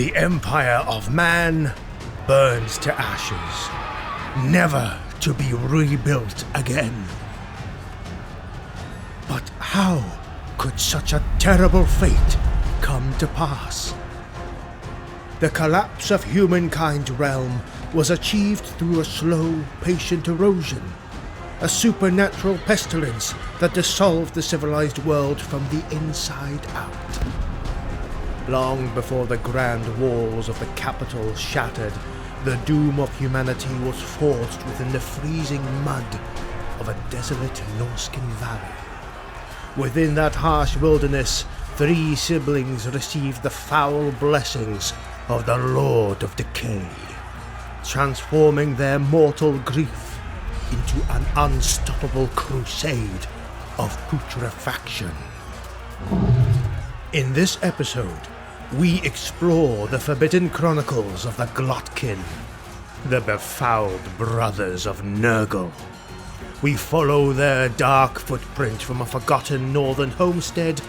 The Empire of Man burns to ashes, never to be rebuilt again. But how could such a terrible fate come to pass? The collapse of humankind's realm was achieved through a slow, patient erosion, a supernatural pestilence that dissolved the civilized world from the inside out. Long before the grand walls of the capital shattered, the doom of humanity was forged within the freezing mud of a desolate Norscan valley. Within that harsh wilderness, 3 siblings received the foul blessings of the Lord of Decay, transforming their mortal grief into an unstoppable crusade of putrefaction. In this episode, we explore the forbidden chronicles of the Glottkin, the Befouled Brothers of Nurgle. We follow their dark footprint from a forgotten northern homestead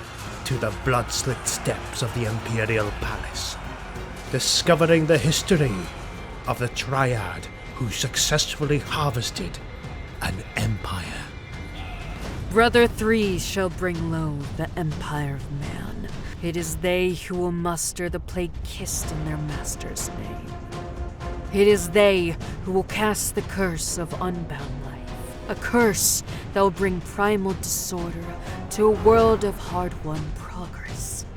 to the blood-slicked steps of the Imperial Palace, discovering the history of the TRIAD who successfully harvested an empire. Brother 3 shall bring low the Empire of Man. It is they who will muster the plague kissed in their master's name. It is they who will cast the curse of unbound life, a curse that will bring primal disorder to a world of hard-won progress.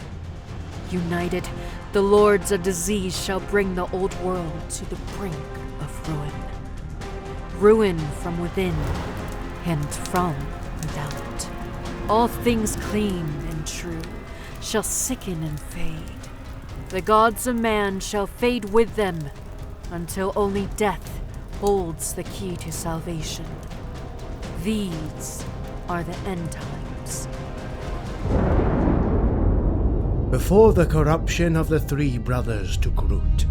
United, the lords of disease shall bring the old world to the brink of ruin. Ruin from within and from without. All things clean and true shall sicken and fade. The gods of man shall fade with them until only death holds the key to salvation. These are the end times. Before the corruption of the 3 brothers took root,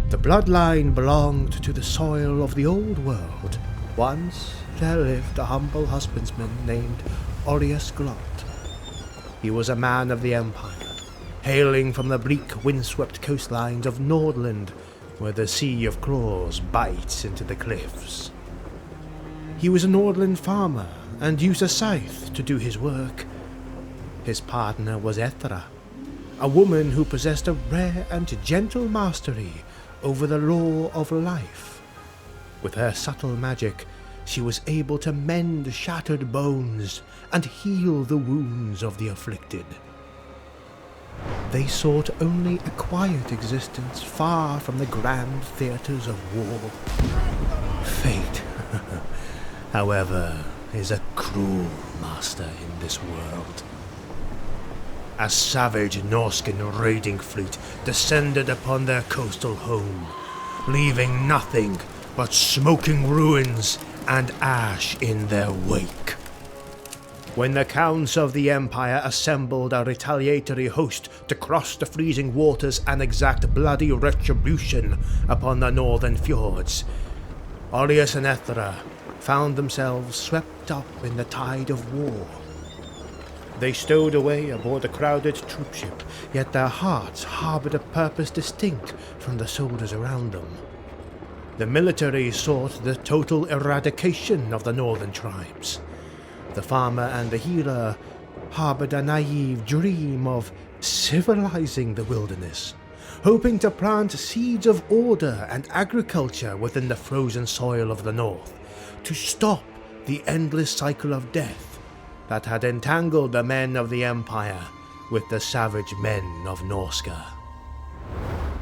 the bloodline belonged to the soil of the old world. Once there lived a humble husbandman named Aureus Glott. He was a man of the Empire, hailing from the bleak, windswept coastlines of Nordland, where the Sea of Claws bites into the cliffs. He was a Nordland farmer and used a scythe to do his work. His partner was Ethra, a woman who possessed a rare and gentle mastery over the law of life. With her subtle magic, she was able to mend shattered bones and heal the wounds of the afflicted. They sought only a quiet existence far from the grand theatres of war. Fate, however, is a cruel master in this world. A savage Norscan raiding fleet descended upon their coastal home, leaving nothing but smoking ruins and ash in their wake. When the counts of the Empire assembled a retaliatory host to cross the freezing waters and exact bloody retribution upon the northern fjords, Aureus and Ethra found themselves swept up in the tide of war. They stowed away aboard a crowded troopship, yet their hearts harbored a purpose distinct from the soldiers around them. The military sought the total eradication of the northern tribes. The farmer and the healer harbored a naive dream of civilizing the wilderness, hoping to plant seeds of order and agriculture within the frozen soil of the north, to stop the endless cycle of death that had entangled the men of the Empire with the savage men of Norsca.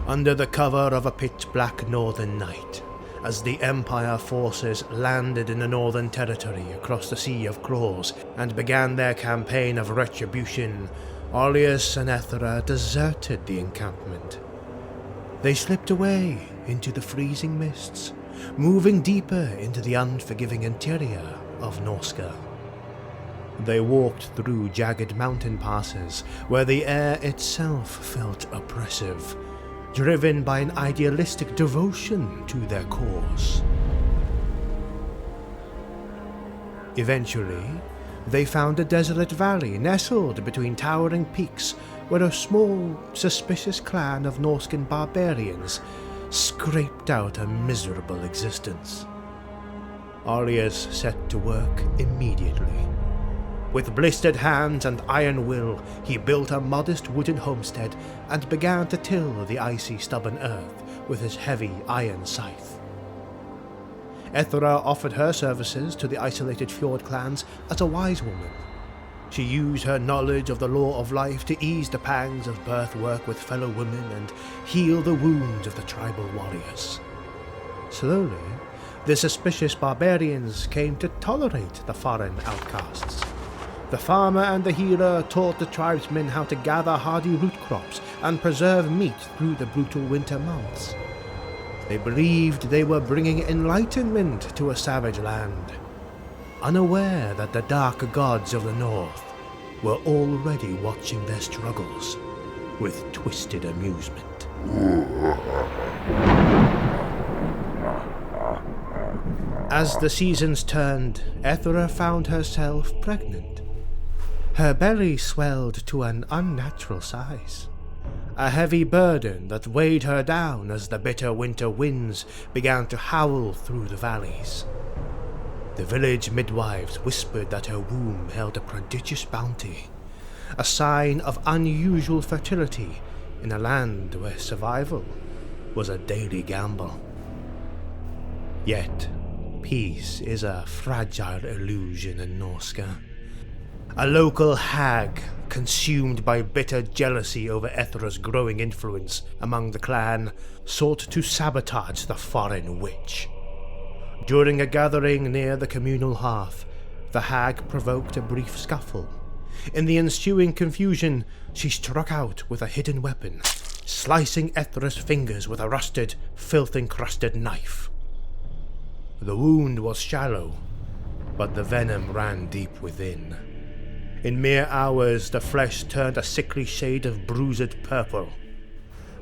Under the cover of a pitch-black northern night, as the Empire forces landed in the Northern Territory across the Sea of Claws and began their campaign of retribution, Aureus and Ethra deserted the encampment. They slipped away into the freezing mists, moving deeper into the unforgiving interior of Norsca. They walked through jagged mountain passes where the air itself felt oppressive, driven by an idealistic devotion to their cause. Eventually, they found a desolate valley nestled between towering peaks where a small, suspicious clan of Norscan barbarians scraped out a miserable existence. Arias set to work immediately. With blistered hands and iron will, he built a modest wooden homestead and began to till the icy, stubborn earth with his heavy iron scythe. Ethra offered her services to the isolated fjord clans as a wise woman. She used her knowledge of the law of life to ease the pangs of birth work with fellow women and heal the wounds of the tribal warriors. Slowly, the suspicious barbarians came to tolerate the foreign outcasts. The farmer and the healer taught the tribesmen how to gather hardy root crops and preserve meat through the brutal winter months. They believed they were bringing enlightenment to a savage land, unaware that the dark gods of the north were already watching their struggles with twisted amusement. As the seasons turned, Ethra found herself pregnant. Her belly swelled to an unnatural size, a heavy burden that weighed her down as the bitter winter winds began to howl through the valleys. The village midwives whispered that her womb held a prodigious bounty, a sign of unusual fertility in a land where survival was a daily gamble. Yet, peace is a fragile illusion in Norsca. A local hag, consumed by bitter jealousy over Ethra's growing influence among the clan, sought to sabotage the foreign witch. During a gathering near the communal hearth, the hag provoked a brief scuffle. In the ensuing confusion, she struck out with a hidden weapon, slicing Ethra's fingers with a rusted, filth-encrusted knife. The wound was shallow, but the venom ran deep within. In mere hours, the flesh turned a sickly shade of bruised purple.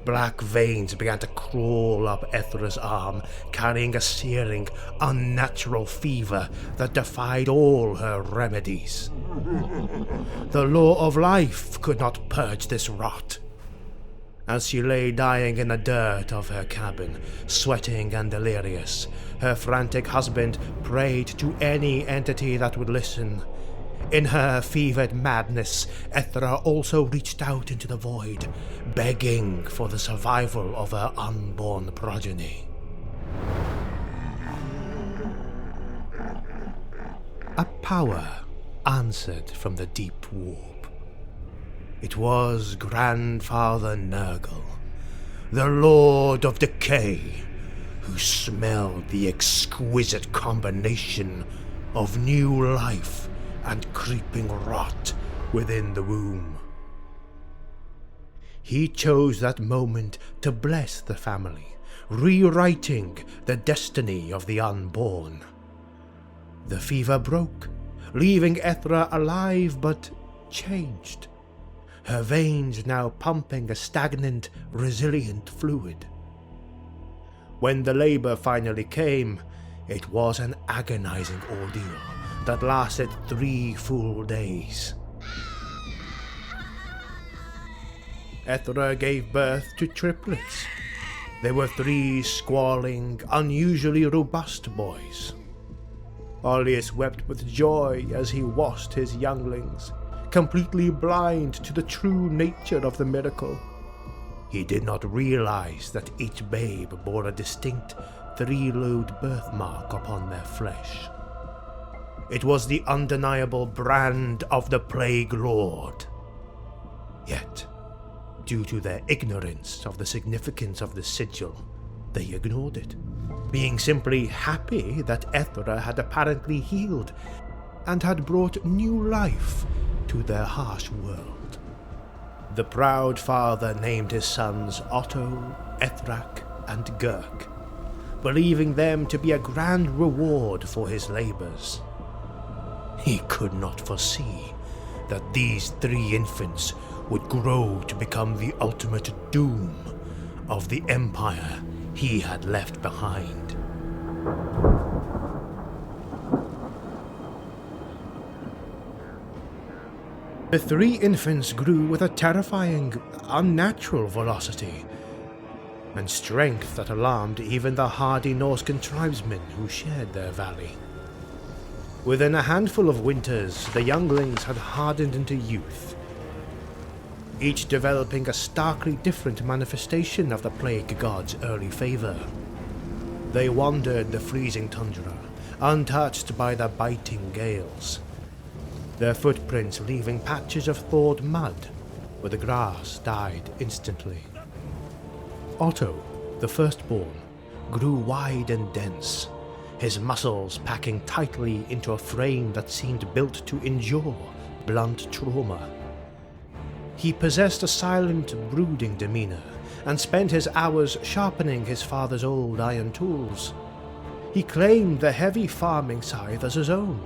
Black veins began to crawl up Ethra's arm, carrying a searing, unnatural fever that defied all her remedies. The law of life could not purge this rot. As she lay dying in the dirt of her cabin, sweating and delirious, her frantic husband prayed to any entity that would listen. In her fevered madness, Ethra also reached out into the void, begging for the survival of her unborn progeny. A power answered from the deep warp. It was Grandfather Nurgle, the Lord of Decay, who smelled the exquisite combination of new life and creeping rot within the womb. He chose that moment to bless the family, rewriting the destiny of the unborn. The fever broke, leaving Ethra alive but changed, her veins now pumping a stagnant, resilient fluid. When the labor finally came, it was an agonizing ordeal that lasted 3 full days. Ethra gave birth to triplets. They were 3 squalling, unusually robust boys. Alias wept with joy as he washed his younglings, completely blind to the true nature of the miracle. He did not realize that each babe bore a distinct 3-lode birthmark upon their flesh. It was the undeniable brand of the Plague Lord. Yet, due to their ignorance of the significance of the sigil, they ignored it, being simply happy that Ethra had apparently healed and had brought new life to their harsh world. The proud father named his sons Otto, Ethrak, and Gurk, believing them to be a grand reward for his labors. He could not foresee that these 3 infants would grow to become the ultimate doom of the empire he had left behind. The three infants grew with a terrifying, unnatural velocity, and strength that alarmed even the hardy Norscan tribesmen who shared their valley. Within a handful of winters, the younglings had hardened into youth, each developing a starkly different manifestation of the plague god's early favor. They wandered the freezing tundra, untouched by the biting gales, their footprints leaving patches of thawed mud where the grass died instantly. Otto, the firstborn, grew wide and dense, his muscles packing tightly into a frame that seemed built to endure blunt trauma. He possessed a silent, brooding demeanor, and spent his hours sharpening his father's old iron tools. He claimed the heavy farming scythe as his own,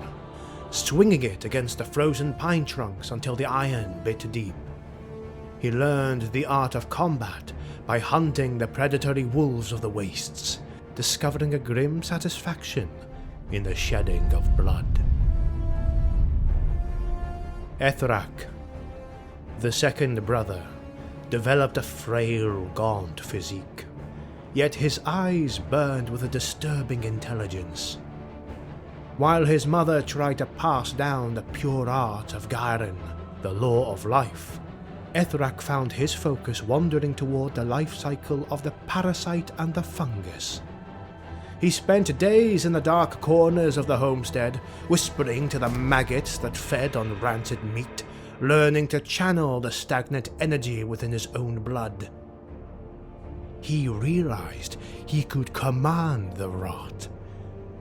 swinging it against the frozen pine trunks until the iron bit deep. He learned the art of combat by hunting the predatory wolves of the wastes, discovering a grim satisfaction in the shedding of blood. Ethrak, the second brother, developed a frail, gaunt physique, yet his eyes burned with a disturbing intelligence. While his mother tried to pass down the pure art of Gairen, the law of life, Ethrak found his focus wandering toward the life cycle of the parasite and the fungus. He spent days in the dark corners of the homestead, whispering to the maggots that fed on rancid meat, learning to channel the stagnant energy within his own blood. He realized he could command the rot,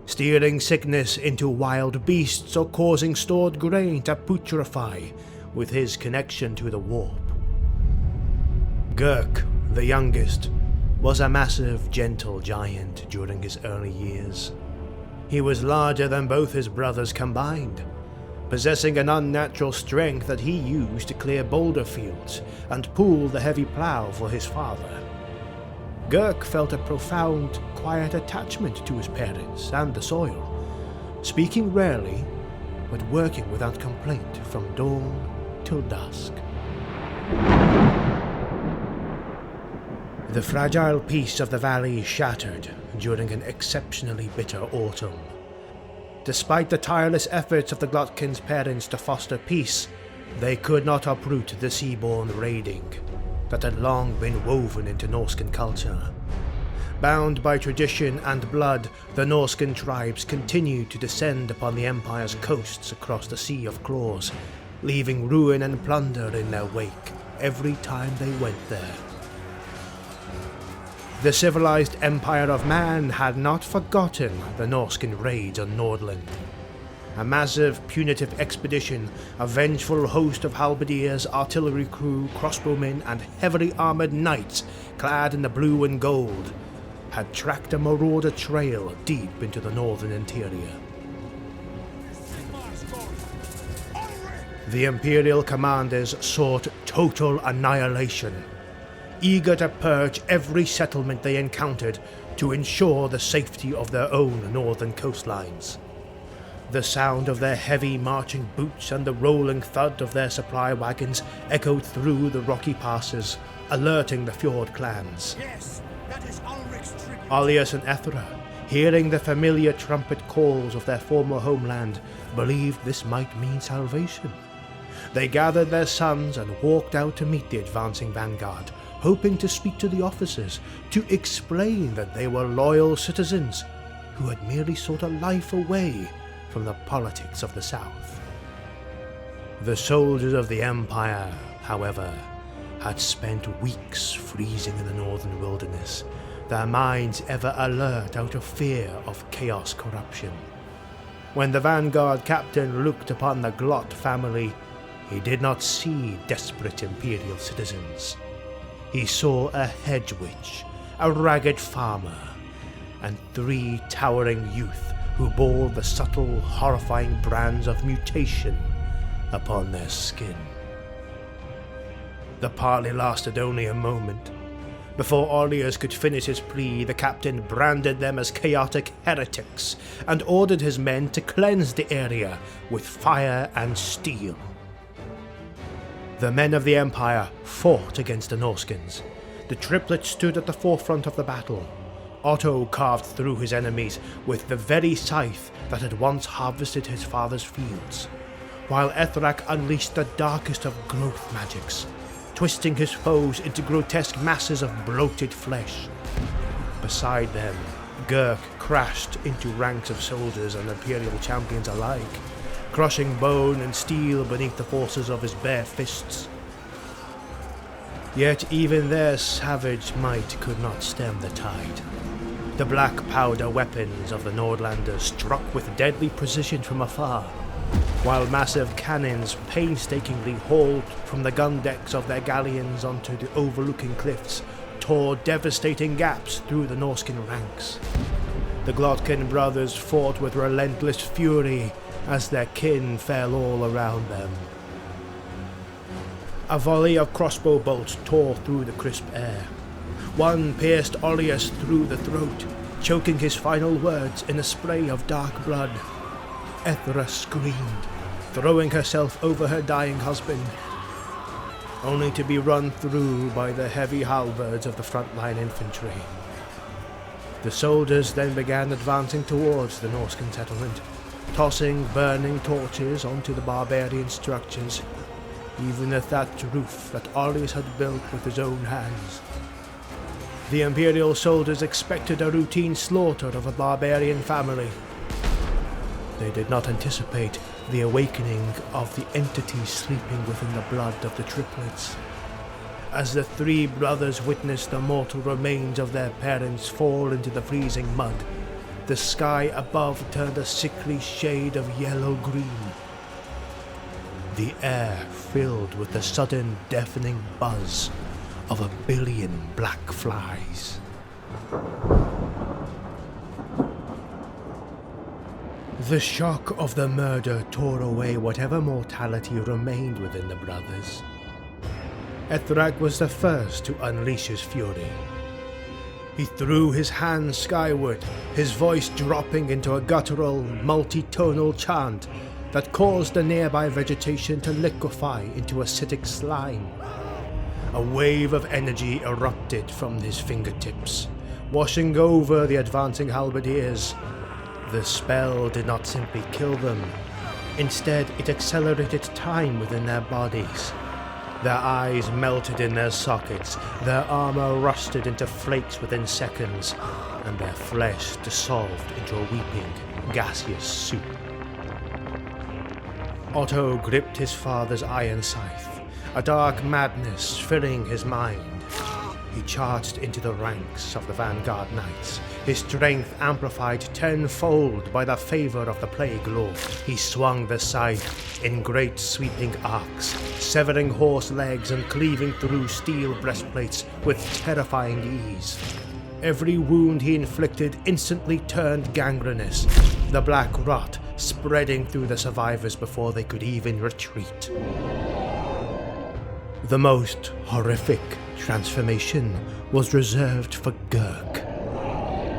steering sickness into wild beasts or causing stored grain to putrefy with his connection to the warp. Gurk, the youngest, was a massive, gentle giant during his early years. He was larger than both his brothers combined, possessing an unnatural strength that he used to clear boulder fields and pull the heavy plow for his father. Gurk felt a profound, quiet attachment to his parents and the soil, speaking rarely, but working without complaint from dawn till dusk. The fragile peace of the valley shattered during an exceptionally bitter autumn. Despite the tireless efforts of the Glottkins' parents to foster peace, they could not uproot the seaborne raiding that had long been woven into Norscan culture. Bound by tradition and blood, the Norscan tribes continued to descend upon the Empire's coasts across the Sea of Claws, leaving ruin and plunder in their wake every time they went there. The civilized Empire of Man had not forgotten the Norscan raids on Nordland. A massive, punitive expedition, a vengeful host of halberdiers, artillery crew, crossbowmen, and heavily armored knights clad in the blue and gold had tracked a marauder trail deep into the northern interior. The Imperial commanders sought total annihilation, eager to purge every settlement they encountered to ensure the safety of their own northern coastlines. The sound of their heavy marching boots and the rolling thud of their supply wagons echoed through the rocky passes, alerting the fjord clans. Yes, that is Ulrich's tribute. Alias and Ethra, hearing the familiar trumpet calls of their former homeland, believed this might mean salvation. They gathered their sons and walked out to meet the advancing vanguard, hoping to speak to the officers, to explain that they were loyal citizens who had merely sought a life away from the politics of the South. The soldiers of the Empire, however, had spent weeks freezing in the northern wilderness, their minds ever alert out of fear of chaos corruption. When the vanguard captain looked upon the Glott family, he did not see desperate Imperial citizens. He saw a hedge witch, a ragged farmer, and 3 towering youth who bore the subtle, horrifying brands of mutation upon their skin. The parley lasted only a moment. Before Orlias could finish his plea, the captain branded them as chaotic heretics and ordered his men to cleanse the area with fire and steel. The men of the Empire fought against the Norskins. The triplets stood at the forefront of the battle. Otto carved through his enemies with the very scythe that had once harvested his father's fields, while Ethrak unleashed the darkest of growth magics, twisting his foes into grotesque masses of bloated flesh. Beside them, Gurk crashed into ranks of soldiers and Imperial champions alike, crushing bone and steel beneath the forces of his bare fists. Yet even their savage might could not stem the tide. The black powder weapons of the Nordlanders struck with deadly precision from afar, while massive cannons painstakingly hauled from the gun decks of their galleons onto the overlooking cliffs tore devastating gaps through the Norskin ranks. The Glottkin brothers fought with relentless fury as their kin fell all around them. A volley of crossbow bolts tore through the crisp air. One pierced Olius through the throat, choking his final words in a spray of dark blood. Ethra screamed, throwing herself over her dying husband, only to be run through by the heavy halberds of the frontline infantry. The soldiers then began advancing towards the Norskin settlement, tossing burning torches onto the barbarian structures, even the thatched roof that Olius had built with his own hands. The Imperial soldiers expected a routine slaughter of a barbarian family. They did not anticipate the awakening of the entity sleeping within the blood of the triplets. As the three brothers witnessed the mortal remains of their parents fall into the freezing mud, the sky above turned a sickly shade of yellow-green. The air filled with the sudden deafening buzz of 1 billion black flies. The shock of the murder tore away whatever mortality remained within the brothers. Ethrak was the first to unleash his fury. He threw his hands skyward, his voice dropping into a guttural, multi-tonal chant that caused the nearby vegetation to liquefy into acidic slime. A wave of energy erupted from his fingertips, washing over the advancing halberdiers. The spell did not simply kill them. Instead, it accelerated time within their bodies. Their eyes melted in their sockets, their armor rusted into flakes within seconds, and their flesh dissolved into a weeping, gaseous soup. Otto gripped his father's iron scythe, a dark madness filling his mind. He charged into the ranks of the vanguard knights, his strength amplified tenfold by the favor of the Plague Lord. He swung the scythe in great sweeping arcs, severing horse legs and cleaving through steel breastplates with terrifying ease. Every wound he inflicted instantly turned gangrenous, the black rot spreading through the survivors before they could even retreat. The most horrific transformation was reserved for Gurk.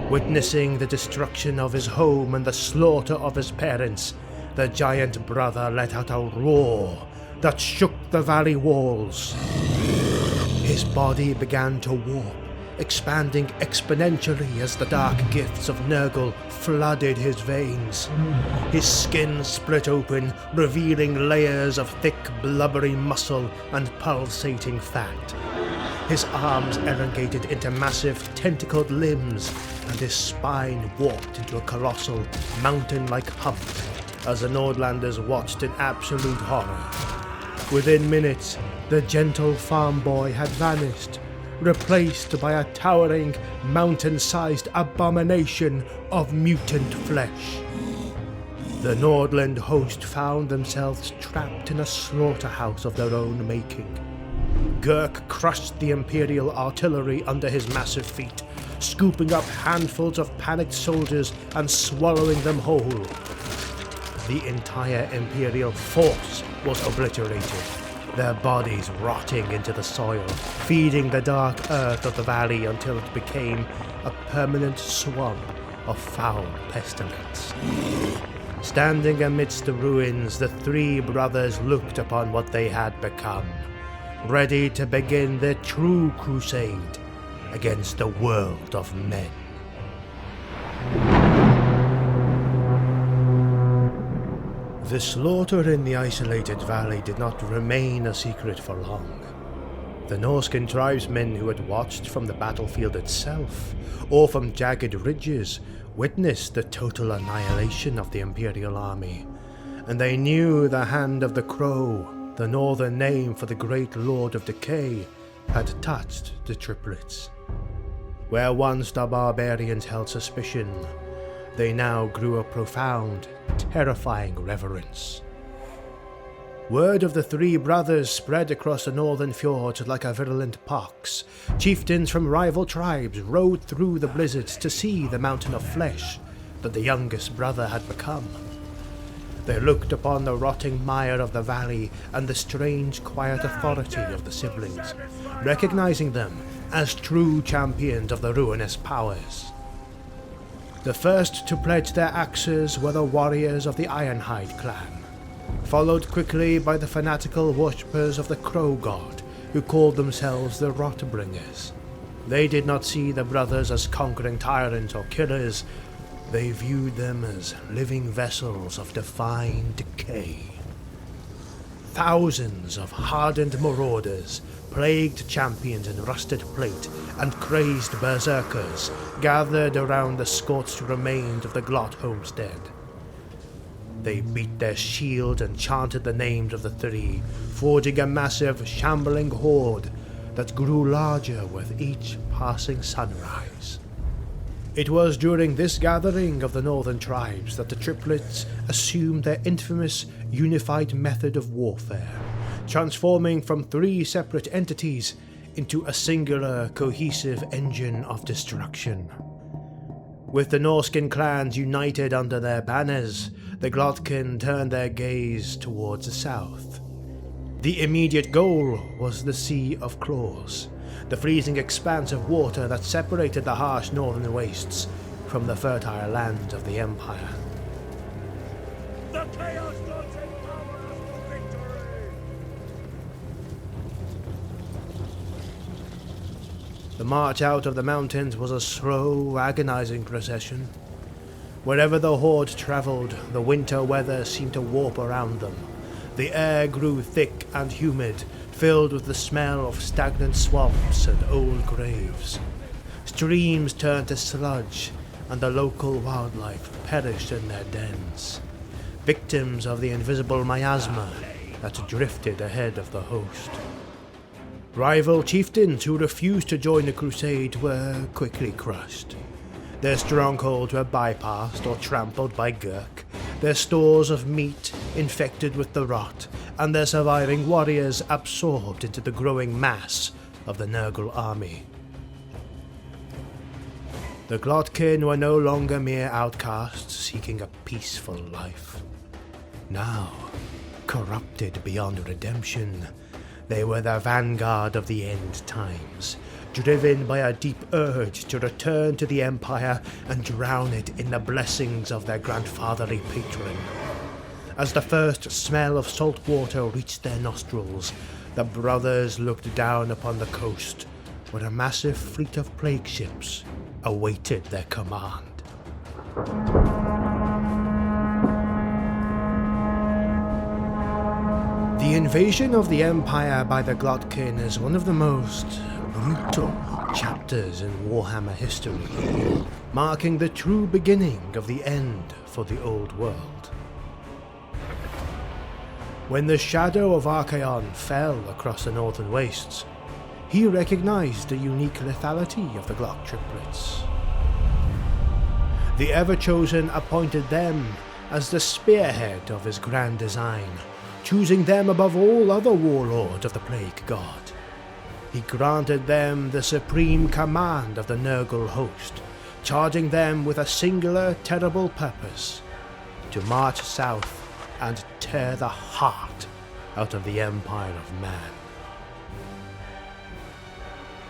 Witnessing the destruction of his home and the slaughter of his parents, the giant brother let out a roar that shook the valley walls. His body began to warp, expanding exponentially as the dark gifts of Nurgle flooded his veins. His skin split open, revealing layers of thick, blubbery muscle and pulsating fat. His arms elongated into massive, tentacled limbs, and his spine warped into a colossal, mountain-like hump as the Nordlanders watched in absolute horror. Within minutes, the gentle farm boy had vanished, replaced by a towering, mountain-sized abomination of mutant flesh. The Nordland host found themselves trapped in a slaughterhouse of their own making. Gurk crushed the Imperial artillery under his massive feet, scooping up handfuls of panicked soldiers and swallowing them whole. The entire Imperial force was obliterated, their bodies rotting into the soil, feeding the dark earth of the valley until it became a permanent swamp of foul pestilence. Standing amidst the ruins, the three brothers looked upon what they had become. ready to begin their true crusade against the world of men. The slaughter in the isolated valley did not remain a secret for long. The Norskin tribesmen who had watched from the battlefield itself, or from jagged ridges, witnessed the total annihilation of the Imperial army, and they knew the Hand of the Crow, the northern name for the great Lord of Decay, had touched the triplets. Where once the barbarians held suspicion, they now grew a profound, terrifying reverence. Word of the three brothers spread across the northern fjords like a virulent pox. Chieftains from rival tribes rode through the blizzards to see the mountain of flesh that the youngest brother had become. They looked upon the rotting mire of the valley and the strange, quiet authority of the siblings, recognizing them as true champions of the ruinous powers. The first to pledge their axes were the warriors of the Ironhide clan, followed quickly by the fanatical worshippers of the Crow God, who called themselves the Rotbringers. They did not see the brothers as conquering tyrants or killers. They viewed them as living vessels of divine decay. Thousands of hardened marauders, plagued champions in rusted plate, and crazed berserkers gathered around the scorched remains of the Glott homestead. They beat their shield and chanted the names of the three, forging a massive, shambling horde that grew larger with each passing sunrise. It was during this gathering of the northern tribes that the triplets assumed their infamous unified method of warfare, transforming from three separate entities into a singular, cohesive engine of destruction. With the Norskin clans united under their banners, the Glottkin turned their gaze towards the south. The immediate goal was the Sea of Claws, the freezing expanse of water that separated the harsh northern wastes from the fertile lands of the Empire. The chaos gods empower us for victory! The march out of the mountains was a slow, agonizing procession. Wherever the horde traveled, the winter weather seemed to warp around them. The air grew thick and humid, filled with the smell of stagnant swamps and old graves. Streams turned to sludge, and the local wildlife perished in their dens, victims of the invisible miasma that drifted ahead of the host. Rival chieftains who refused to join the crusade were quickly crushed. Their strongholds were bypassed or trampled by Gurk, their stores of meat infected with the rot, and their surviving warriors absorbed into the growing mass of the Nurgle army. The Glottkin were no longer mere outcasts seeking a peaceful life. Now, corrupted beyond redemption, they were the vanguard of the end times, driven by a deep urge to return to the Empire and drown it in the blessings of their grandfatherly patron. As the first smell of salt water reached their nostrils, the brothers looked down upon the coast, where a massive fleet of plague ships awaited their command. The invasion of the Empire by the Glottkin is one of the most brutal chapters in Warhammer history, marking the true beginning of the end for the old world. When the shadow of Archaon fell across the northern wastes, he recognized the unique lethality of the Glott triplets. The Ever-Chosen appointed them as the spearhead of his grand design, choosing them above all other warlords of the Plague God. He granted them the supreme command of the Nurgle host, charging them with a singular, terrible purpose: to march south and tear the heart out of the Empire of Man.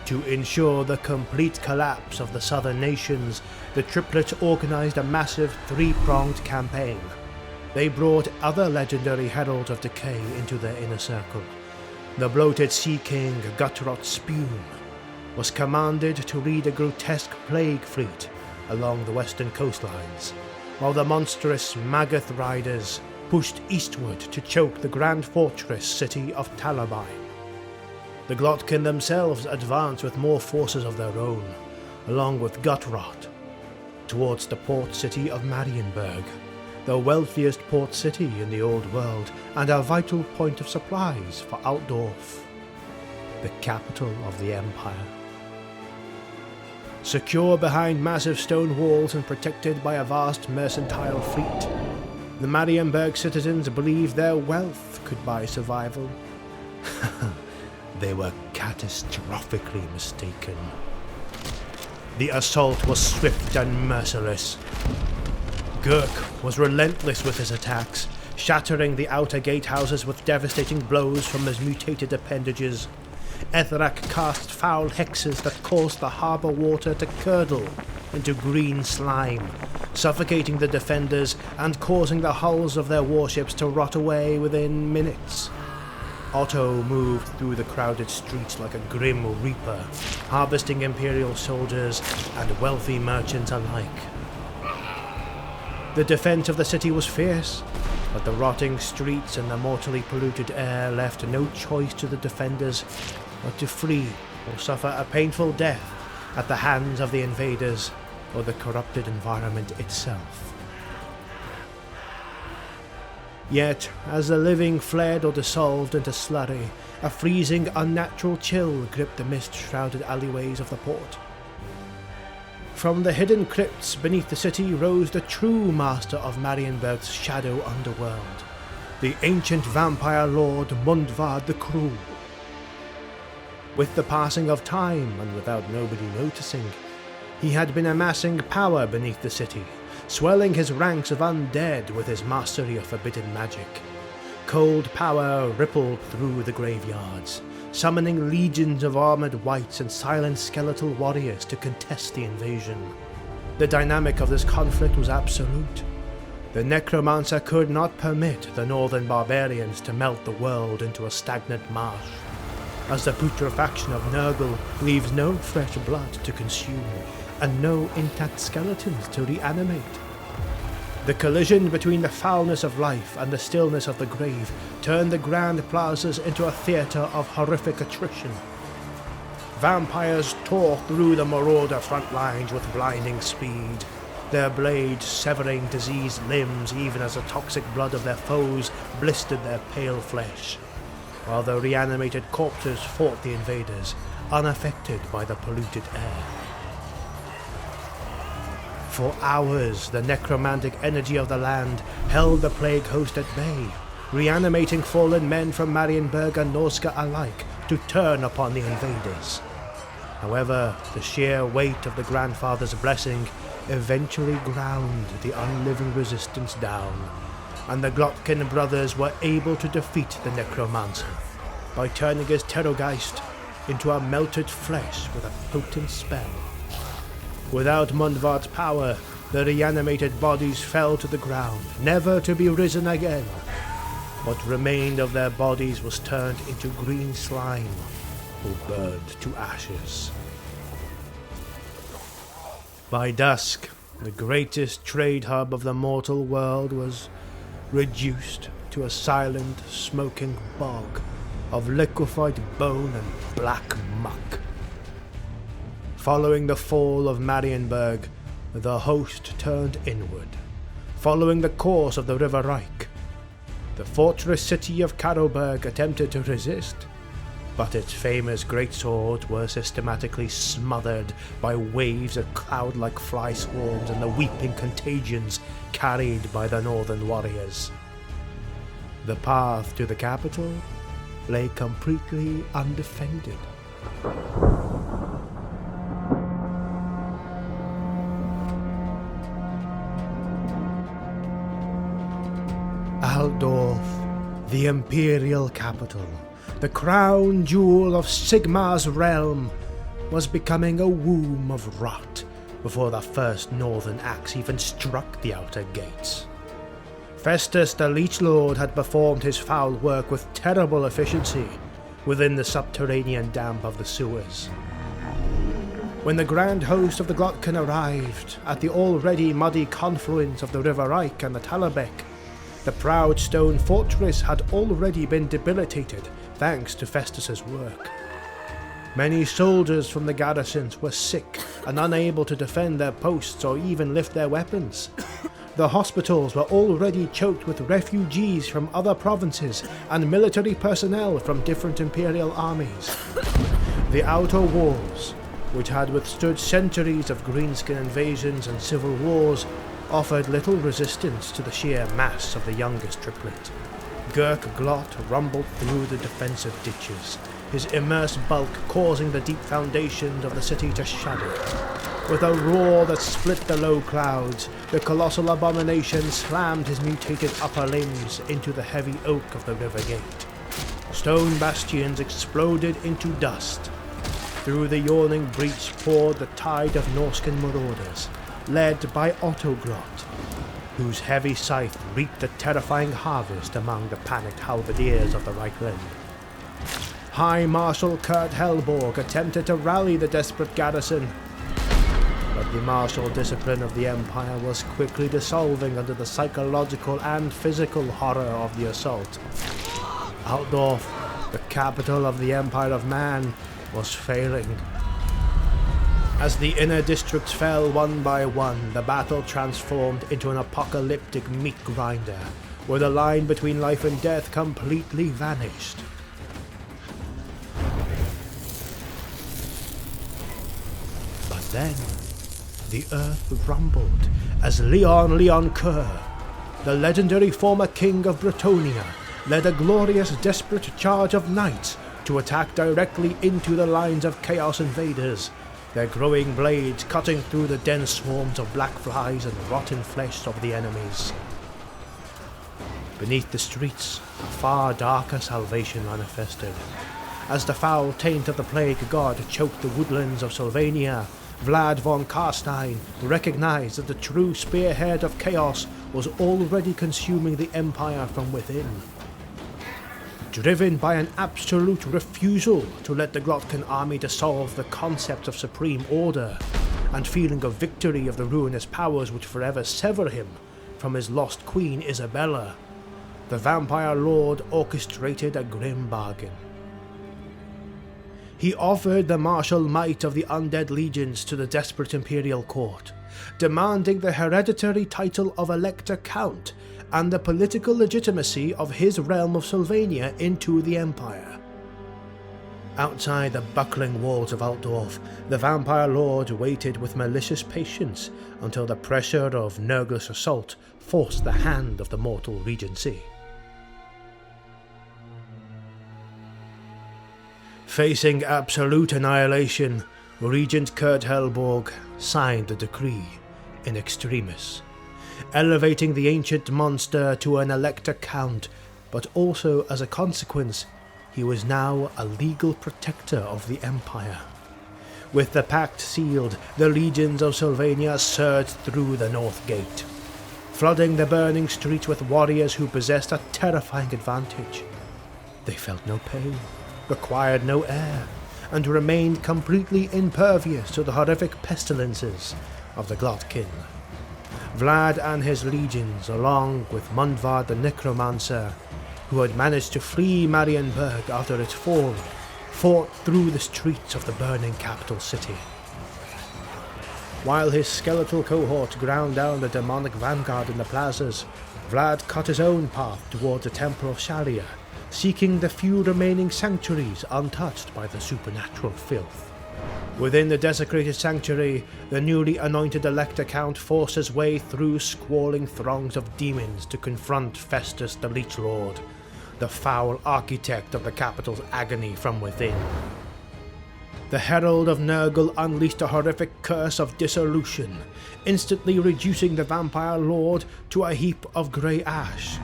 To ensure the complete collapse of the southern nations, the triplets organized a massive three-pronged campaign. They brought other legendary heralds of decay into their inner circle, The bloated Sea King Gutrot Spume was commanded to lead a grotesque plague fleet along the western coastlines, while the monstrous Magath riders pushed eastward to choke the grand fortress city of Talabai. The Glottkin themselves advanced with more forces of their own, along with Gutrot, towards the port city of Marienburg, the wealthiest port city in the old world and a vital point of supplies for ALTDORF, the capital of the Empire. Secure behind massive stone walls and protected by a vast mercantile fleet, the Marienburg citizens believed their wealth could buy survival. They were catastrophically mistaken. The assault was swift and merciless. Gurk was relentless with his attacks, shattering the outer gatehouses with devastating blows from his mutated appendages. Ethrak cast foul hexes that caused the harbour water to curdle into green slime, suffocating the defenders and causing the hulls of their warships to rot away within minutes. Otto moved through the crowded streets like a grim reaper, harvesting Imperial soldiers and wealthy merchants alike. The defense of the city was fierce, but the rotting streets and the mortally polluted air left no choice to the defenders but to flee or suffer a painful death at the hands of the invaders or the corrupted environment itself. Yet, as the living fled or dissolved into slurry, a freezing, unnatural chill gripped the mist-shrouded alleyways of the port. From the hidden crypts beneath the city rose the true master of Marienburg's shadow underworld, the ancient vampire lord Mundvad the Cruel. With the passing of time, and without nobody noticing, he had been amassing power beneath the city, swelling his ranks of undead with his mastery of forbidden magic. Cold power rippled through the graveyards, summoning legions of armored wights and silent skeletal warriors to contest the invasion. The dynamic of this conflict was absolute. The necromancer could not permit the northern barbarians to melt the world into a stagnant marsh, as the putrefaction of Nurgle leaves no fresh blood to consume and no intact skeletons to reanimate. The collision between the foulness of life and the stillness of the grave turned the grand plazas into a theatre of horrific attrition. Vampires tore through the marauder front lines with blinding speed, their blades severing diseased limbs even as the toxic blood of their foes blistered their pale flesh, while the reanimated corpses fought the invaders, unaffected by the polluted air. For hours, the necromantic energy of the land held the plague host at bay, reanimating fallen men from Marienburg and Norska alike to turn upon the invaders. However, the sheer weight of the grandfather's blessing eventually ground the unliving resistance down, and the Glottkin brothers were able to defeat the necromancer by turning his Terrorgeist into a melted flesh with a potent spell. Without Mundvad's power, the reanimated bodies fell to the ground, never to be risen again. What remained of their bodies was turned into green slime, or burned to ashes. By dusk, the greatest trade hub of the mortal world was reduced to a silent, smoking bog of liquefied bone and black muck. Following the fall of Marienburg, the host turned inward, following the course of the River Reich. The fortress city of Karlberg attempted to resist, but its famous greatswords were systematically smothered by waves of cloud-like fly swarms and the weeping contagions carried by the northern warriors. The path to the capital lay completely undefended. ALTDORF, the imperial capital, the crown jewel of Sigmar's realm, was becoming a womb of rot before the first northern axe even struck the outer gates. Festus the Leech Lord had performed his foul work with terrible efficiency, within the subterranean damp of the sewers. When the grand host of the Glottkin arrived at the already muddy confluence of the River Reich and the Talabek, the proud stone fortress had already been debilitated thanks to Festus's work. Many soldiers from the garrisons were sick and unable to defend their posts or even lift their weapons. The hospitals were already choked with refugees from other provinces and military personnel from different imperial armies. The outer walls, which had withstood centuries of greenskin invasions and civil wars, offered little resistance to the sheer mass of the youngest triplet. Gurk Glott rumbled through the defensive ditches, his immense bulk causing the deep foundations of the city to shudder. With a roar that split the low clouds, the colossal abomination slammed his mutated upper limbs into the heavy oak of the river gate. Stone bastions exploded into dust. Through the yawning breach poured the tide of Norscan marauders, led by Ottogrott, whose heavy scythe reaped a terrifying harvest among the panicked halberdiers of the Reichland. High Marshal Kurt Helborg attempted to rally the desperate garrison, but the martial discipline of the Empire was quickly dissolving under the psychological and physical horror of the assault. Altdorf, the capital of the Empire of Man, was failing. As the inner districts fell one by one, the battle transformed into an apocalyptic meat grinder, where the line between life and death completely vanished. But then, the earth rumbled as Leon Kerr, the legendary former king of Bretonnia, led a glorious, desperate charge of knights to attack directly into the lines of Chaos Invaders, their growing blades cutting through the dense swarms of black flies and rotten flesh of the enemies. Beneath the streets, a far darker salvation manifested. As the foul taint of the plague god choked the woodlands of Sylvania, Vlad von Karstein recognized that the true spearhead of chaos was already consuming the Empire from within. Driven by an absolute refusal to let the Glottkin army dissolve the concept of supreme order, and feeling a victory of the ruinous powers which forever sever him from his lost queen Isabella, the vampire lord orchestrated a grim bargain. He offered the martial might of the undead legions to the desperate imperial court, demanding the hereditary title of Elector Count and the political legitimacy of his realm of Sylvania into the Empire. Outside the buckling walls of Altdorf, the vampire lord waited with malicious patience until the pressure of Nurgle's assault forced the hand of the mortal regency. Facing absolute annihilation, Regent Kurt Helborg signed the decree in extremis, elevating the ancient monster to an Elector Count, but also as a consequence, he was now a legal protector of the Empire. With the pact sealed, the legions of Sylvania surged through the North Gate, flooding the burning streets with warriors who possessed a terrifying advantage. They felt no pain, required no air, and remained completely impervious to the horrific pestilences of the Glottkin. Vlad and his legions, along with Mundvad the Necromancer, who had managed to flee Marienburg after its fall, fought through the streets of the burning capital city. While his skeletal cohort ground down the demonic vanguard in the plazas, Vlad cut his own path towards the Temple of Sharia, seeking the few remaining sanctuaries untouched by the supernatural filth. Within the desecrated sanctuary, the newly anointed Elector Count forced his way through squalling throngs of demons to confront Festus the Leech Lord, the foul architect of the capital's agony from within. The Herald of Nurgle unleashed a horrific curse of dissolution, instantly reducing the vampire lord to a heap of grey ash.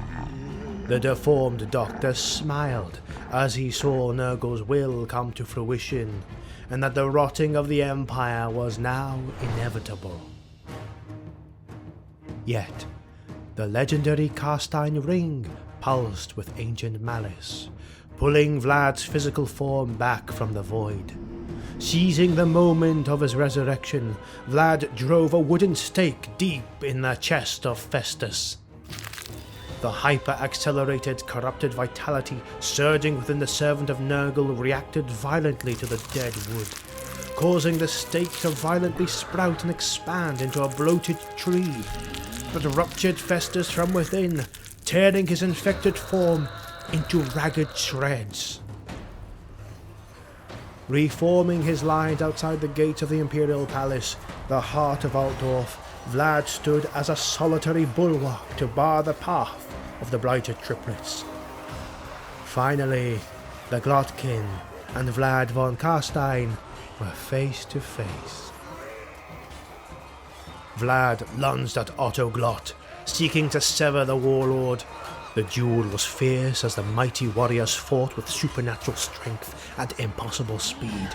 The deformed doctor smiled as he saw Nurgle's will come to fruition, and that the rotting of the Empire was now inevitable. Yet, the legendary Karstein ring pulsed with ancient malice, pulling Vlad's physical form back from the void. Seizing the moment of his resurrection, Vlad drove a wooden stake deep in the chest of Festus. The hyper-accelerated, corrupted vitality surging within the servant of Nurgle reacted violently to the dead wood, causing the stake to violently sprout and expand into a bloated tree that ruptured Festus from within, tearing his infected form into ragged shreds. Reforming his lines outside the gates of the Imperial Palace, the heart of ALTDORF, Vlad stood as a solitary bulwark to bar the path of the Blighted triplets. Finally, the Glottkin and Vlad von Carstein were face to face. Vlad lunged at Otto Glott, seeking to sever the warlord. The duel was fierce as the mighty warriors fought with supernatural strength and impossible speed.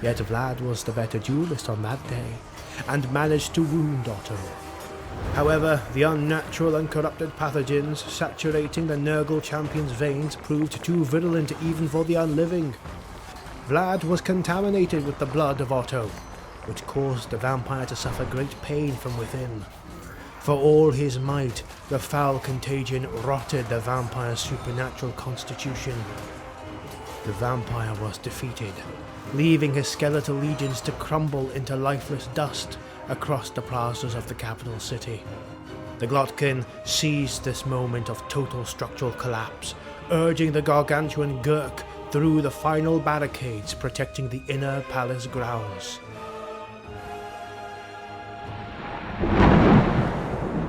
Yet Vlad was the better duelist on that day, and managed to wound Otto. However, the unnatural and corrupted pathogens saturating the Nurgle champion's veins proved too virulent even for the unliving. Vlad was contaminated with the blood of Otto, which caused the vampire to suffer great pain from within. For all his might, the foul contagion rotted the vampire's supernatural constitution. The vampire was defeated, leaving his skeletal legions to crumble into lifeless dust across the plazas of the capital city. The Glottkin seized this moment of total structural collapse, urging the gargantuan Gurk through the final barricades protecting the inner palace grounds.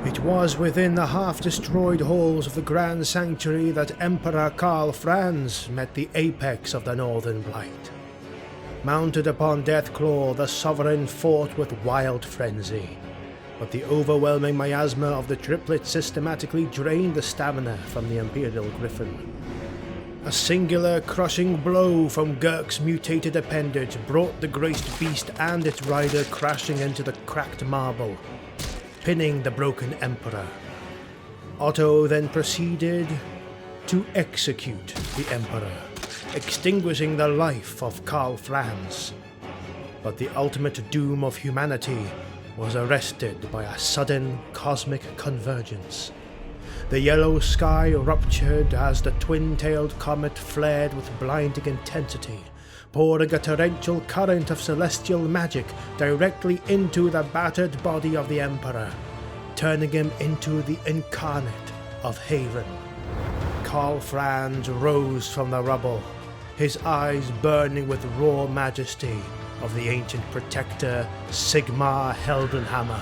It was within the half-destroyed halls of the Grand Sanctuary that Emperor Karl Franz met the apex of the Northern Blight. Mounted upon Deathclaw, the Sovereign fought with wild frenzy, but the overwhelming miasma of the triplets systematically drained the stamina from the Imperial Griffin. A singular crushing blow from Gurk's mutated appendage brought the graced beast and its rider crashing into the cracked marble, pinning the broken Emperor. Otto then proceeded to execute the Emperor, extinguishing the life of Karl Franz. But the ultimate doom of humanity was arrested by a sudden cosmic convergence. The yellow sky ruptured as the twin-tailed comet flared with blinding intensity, pouring a torrential current of celestial magic directly into the battered body of the Emperor, turning him into the incarnate of Haven. Karl Franz rose from the rubble, his eyes burning with raw majesty of the ancient protector Sigmar Heldenhammer.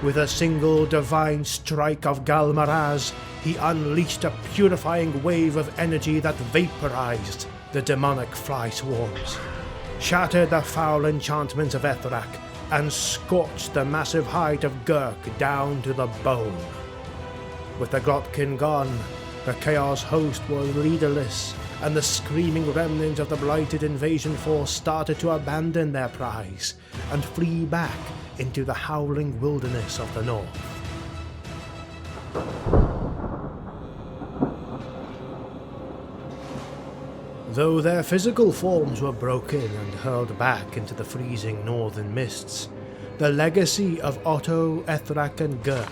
With a single divine strike of Galmaraz, he unleashed a purifying wave of energy that vaporized the demonic fly swarms, shattered the foul enchantments of Ethrak, and scorched the massive hide of Gurk down to the bone. With the Glottkin gone, the Chaos host was leaderless, and the screaming remnants of the Blighted invasion force started to abandon their prize and flee back into the howling wilderness of the north. Though their physical forms were broken and hurled back into the freezing northern mists, the legacy of Otto, Ethrak, and Gurk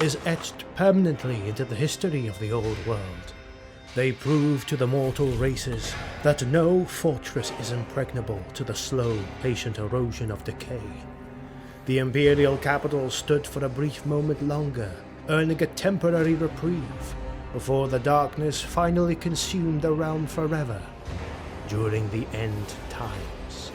is etched permanently into the history of the old world. They prove to the mortal races that no fortress is impregnable to the slow, patient erosion of decay. The Imperial capital stood for a brief moment longer, earning a temporary reprieve, before the darkness finally consumed the realm forever during the end times.